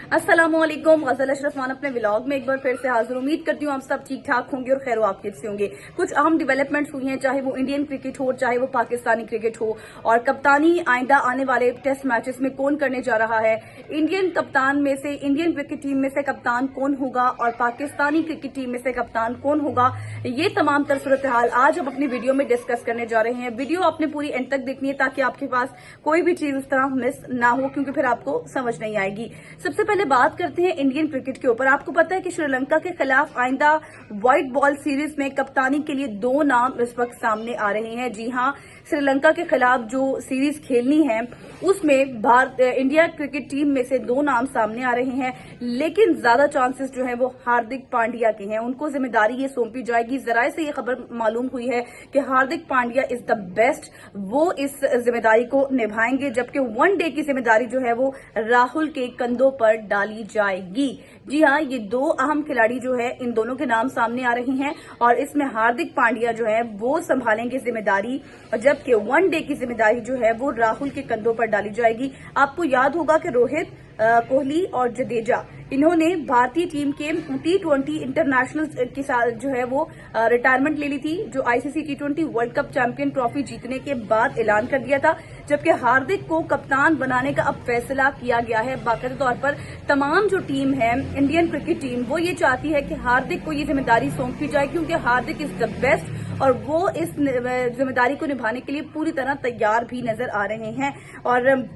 अस्सलामुअलैकुम। गज़ल अशरफ मान अपने व्लॉग में एक बार फिर से हाजिर। उम्मीद करती हूँ आप सब ठीक ठाक होंगे और खैर वाफियत से होंगे। कुछ अहम डेवलपमेंट्स हुई हैं, चाहे वो इंडियन क्रिकेट हो चाहे वो पाकिस्तानी क्रिकेट हो, और कप्तानी आइंदा आने वाले टेस्ट मैचेस में कौन करने जा रहा है, इंडियन कप्तान में से इंडियन क्रिकेट टीम में से कप्तान कौन होगा और पाकिस्तानी क्रिकेट टीम में से कप्तान कौन होगा, ये तमाम तर सूरत हाल आज हम अपनी वीडियो में डिस्कस करने जा रहे हैं। वीडियो आपने पूरी एंड तक देखनी है ताकि आपके पास कोई भी चीज उस तरह मिस ना हो, क्योंकि फिर आपको समझ नहीं आएगी। सबसे पहले बात करते हैं इंडियन क्रिकेट के ऊपर। आपको पता है कि श्रीलंका के खिलाफ आइंदा व्हाइट बॉल सीरीज में कप्तानी के लिए दो नाम इस वक्त सामने आ रहे हैं। जी हां, श्रीलंका के खिलाफ जो सीरीज खेलनी है उसमें इंडिया क्रिकेट टीम में से दो नाम सामने आ रहे हैं, लेकिन ज्यादा चांसेस जो है वो हार्दिक पांड्या के हैं। उनको जिम्मेदारी ये सौंपी जाएगी। जराये से ये खबर मालूम हुई है कि Hardik Pandya is the best, वो इस जिम्मेदारी को निभाएंगे, जबकि वनडे की जिम्मेदारी जो है वो राहुल के कंधों पर डाली जाएगी। जी हाँ, ये दो अहम खिलाड़ी जो है इन दोनों के नाम सामने आ रहे हैं और इसमें हार्दिक पांड्या जो है वो संभालेंगे जिम्मेदारी, जबकि वनडे की जिम्मेदारी जो है वो राहुल के कंधों पर डाली जाएगी। आपको याद होगा कि रोहित, कोहली और जडेजा इन्होंने भारतीय टीम के T20 इंटरनेशनल के साथ जो है वो रिटायरमेंट ले ली थी, जो ICC T20 world cup champion trophy जीतने के बाद ऐलान कर दिया था, जबकि हार्दिक को कप्तान बनाने का अब फैसला किया गया है। बाकायदा तौर पर तमाम जो टीम है इंडियन क्रिकेट टीम वो ये चाहती है कि हार्दिक को ये जिम्मेदारी सौंपी जाए, क्योंकि हार्दिक इज द बेस्ट और वो इस जिम्मेदारी को निभाने के लिए पूरी तरह तैयार भी नजर आ रहे हैं। और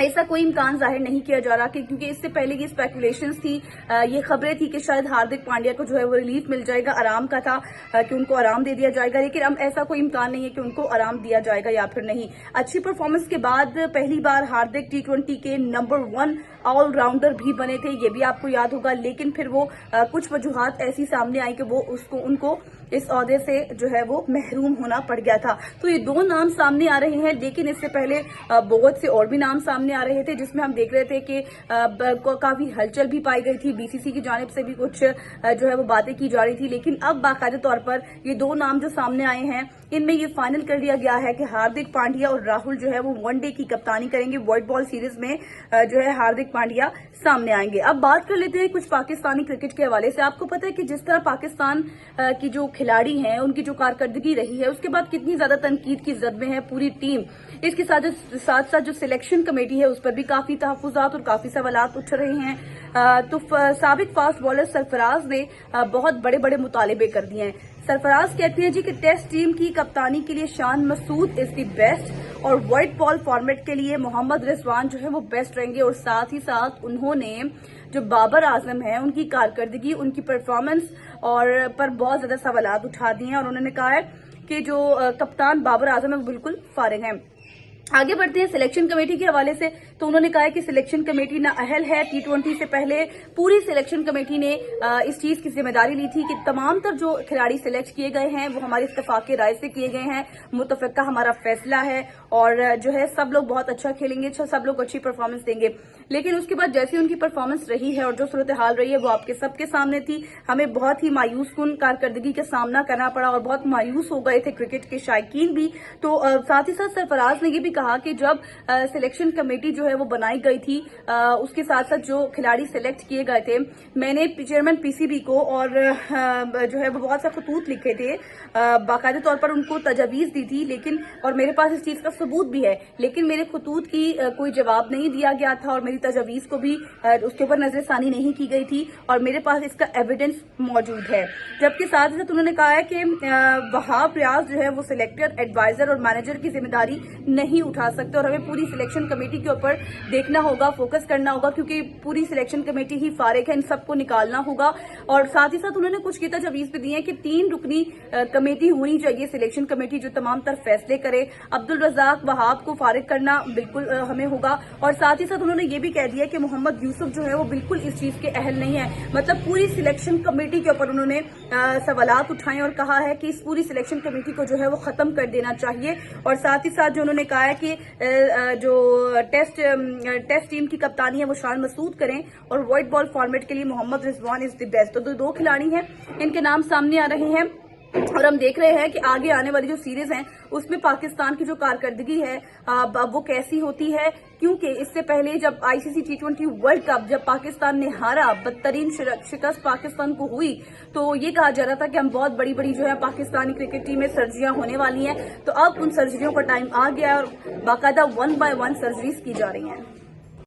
ऐसा कोई इम्कान जाहिर नहीं किया जा रहा कि, क्योंकि इससे पहले ये स्पेकुलेशंस थी, ये खबरें थी कि शायद हार्दिक पांड्या को जो है वो रिलीफ मिल जाएगा, आराम का था कि उनको आराम दे दिया जाएगा, लेकिन अब ऐसा कोई इम्कान नहीं है कि उनको आराम दिया जाएगा या फिर नहीं। अच्छी परफॉर्मेंस के बाद पहली बार हार्दिक T20 के नंबर 1 ऑलराउंडर भी बने थे, ये भी आपको याद होगा, लेकिन फिर वो कुछ वजूहात ऐसी सामने आई कि वो उनको इस ओहदे से जो है वो महरूम होना पड़ गया था। तो ये दो नाम सामने आ रहे हैं, लेकिन इससे पहले बहुत से और भी नाम सामने आ रहे थे, जिसमें हम देख रहे थे कि काफी हलचल भी पाई गई थी। बीसीसी की जानिब से भी कुछ जो है वो बातें की जा रही थी, लेकिन अब बाकायदा तौर पर ये दो नाम जो सामने आए हैं इनमें ये फाइनल कर दिया गया है कि हार्दिक पांड्या और राहुल जो है वो वनडे की कप्तानी करेंगे। व्हाइट बॉल सीरीज में जो है हार्दिक पांड्या सामने आएंगे। अब बात कर लेते हैं कुछ पाकिस्तानी क्रिकेट के हवाले से। आपको पता है कि जिस तरह पाकिस्तान की जो खिलाड़ी हैं उनकी जो कारकर्दगी रही है, उसके बाद कितनी ज्यादा तनकीद की जद में है पूरी टीम। इसके साथ साथ जो सिलेक्शन कमेटी है उस पर भी काफी तहफुजात और काफी सवालात उठ रहे हैं। तो साबिक फास्ट बॉलर सरफराज ने बहुत बड़े बड़े मुतालिबे कर दिए हैं। सरफराज कहते हैं जी कि टेस्ट टीम की कप्तानी के लिए Shan Masood is the best और व्हाइट बॉल फॉर्मेट के लिए मोहम्मद रिजवान जो है वो बेस्ट रहेंगे। और साथ ही साथ उन्होंने जो बाबर आजम है उनकी कारकर्दगी, उनकी परफॉर्मेंस और पर बहुत ज्यादा सवालात उठा दिए हैं और उन्होंने कहा है कि जो कप्तान बाबर आजम है वो बिल्कुल फारिग हैं। आगे बढ़ते हैं सिलेक्शन कमेटी के हवाले से। तो उन्होंने कहा है कि सिलेक्शन कमेटी नाअहल है। T20 से पहले पूरी सिलेक्शन कमेटी ने इस चीज की जिम्मेदारी ली थी कि तमाम तर जो खिलाड़ी सिलेक्ट किए गए हैं वो हमारी इत्तेफाक राय से किए गए हैं, मुतफक्का हमारा फैसला है और जो है सब लोग बहुत अच्छा खेलेंगे, सब लोग अच्छी परफॉर्मेंस देंगे। लेकिन उसके बाद जैसी उनकी परफॉर्मेंस रही है और जो सूरत हाल रही है वो आपके सबके सामने थी। हमें बहुत ही मायूस कुन कारकर्दगी का सामना करना पड़ा और बहुत मायूस हो गए थे क्रिकेट के शायकीन भी। तो साथ ही साथ सरफराज ने ये भी कहा कि जब सिलेक्शन कमेटी जो है वो बनाई गई थी, उसके साथ साथ जो खिलाड़ी सिलेक्ट किए गए थे, मैंने चेयरमैन पीसीबी को और जो है वो बहुत से खतूत लिखे थे, बाकायदा तौर पर उनको तजावीज दी थी, लेकिन और मेरे पास इस चीज का सबूत भी है, लेकिन मेरे खतूत की कोई जवाब नहीं दिया गया था और मेरी तजावीज को भी उसके ऊपर नजरसानी नहीं की गई थी और मेरे पास इसका एविडेंस मौजूद है। जबकि साथ ही साथ उन्होंने कहा है कि वहाब रियाज जो है वो सिलेक्टर, एडवाइजर और मैनेजर की जिम्मेदारी नहीं उठा सकते और हमें पूरी सिलेक्शन कमेटी के ऊपर देखना होगा, फोकस करना होगा, क्योंकि पूरी सिलेक्शन कमेटी ही फारिग है, इन सबको निकालना होगा। और साथ ही साथ उन्होंने कुछ की तजवीज भी दी है कि 3 रुकनी कमेटी होनी चाहिए, सिलेक्शन कमेटी जो तमाम तर फैसले करे। अब्दुल रजाक वहाब को फारिग करना बिल्कुल हमें होगा और साथ ही साथ उन्होंने ये भी कह दिया कि मोहम्मद यूसुफ जो है वो बिल्कुल इस चीज के अहल नहीं है। मतलब पूरी सिलेक्शन कमेटी के ऊपर उन्होंने सवालात उठाए और कहा है कि इस पूरी सिलेक्शन कमेटी को जो है वो खत्म कर देना चाहिए। और साथ ही साथ जो उन्होंने कहा है कि जो टेस्ट टीम की कप्तानी है वो शान मसूद करें और व्हाइट बॉल फॉर्मेट के लिए Mohammad Rizwan is the best. तो दो खिलाड़ी हैं, इनके नाम सामने आ रहे हैं। और हम देख रहे हैं कि आगे आने वाली जो सीरीज हैं उसमें पाकिस्तान की जो कारकर्दगी है अब वो कैसी होती है, क्योंकि इससे पहले जब आईसीसी T20 वर्ल्ड कप जब पाकिस्तान ने हारा, बदतरीन शिकस्त पाकिस्तान को हुई, तो ये कहा जा रहा था कि हम बहुत बड़ी बड़ी जो है पाकिस्तानी क्रिकेट टीम में सर्जरियां होने वाली हैं। तो अब उन सर्जरियों का टाइम आ गया और बाकायदा 1 by 1 सर्जरीज की जा रही हैं।